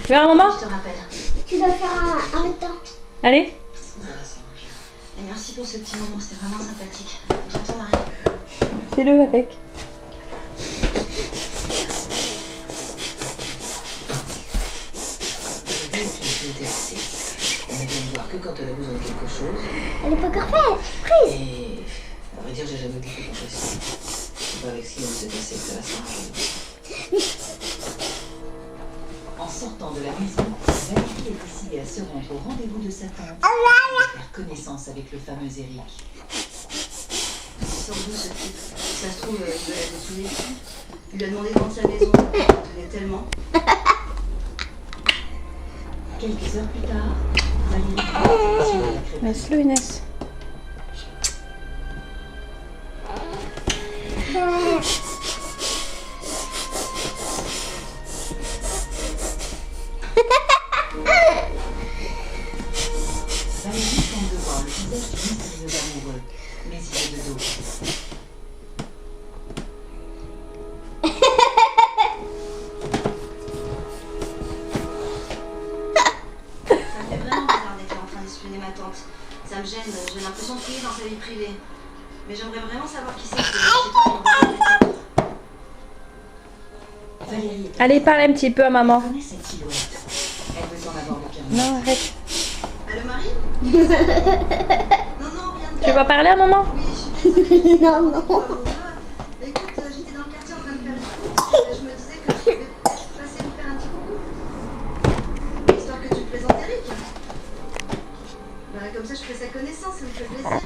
Tu veux un moment? Je te rappelle. Tu dois faire un temps. Allez. Et merci pour ce petit moment, c'était vraiment sympathique. J'attends Marie. Fais-le avec. On ne vient me voir que quand elle a besoin de quelque chose. Elle est pas encore faite. Prise. Et à vrai dire, j'ai jamais beaucoup compris. C'est pas avec ce qui vient de se passer que ça va s'arranger. En sortant de la maison, Valérie est décidée à se rendre au rendez-vous de sa tante et faire connaissance avec le fameux Eric. Il sort d'où ce type? Ça se trouve, il veut la dessiner. Il lui a demandé de vendre sa maison. Il tenait tellement. Quelques heures plus tard, Valérie est sur la crêpe. Laisse-le, Inès. Valérie tente de voir le visage du mystérieux amoureux, mais il est de dos. Ça me fait vraiment bizarre d'être en train d'espionner ma tante. Ça me gêne, j'ai l'impression de fouiller dans sa vie privée. Mais j'aimerais vraiment savoir qui c'est. Valérie est Allez, parle un petit peu à maman. connaît cette silhouette. Elle veut en avoir le permis. Non, arrête. Allô Marie? Non, non, rien de Tu vas parler à maman? Oui, je suis désolée. Non, non. Écoute, j'étais dans le quartier en train de faire le tour. Je me disais que je pouvais peut-être passer vous faire un petit coucou. Histoire que tu te présentes Eric. Bah, comme ça, je fais sa connaissance, ça me fait plaisir.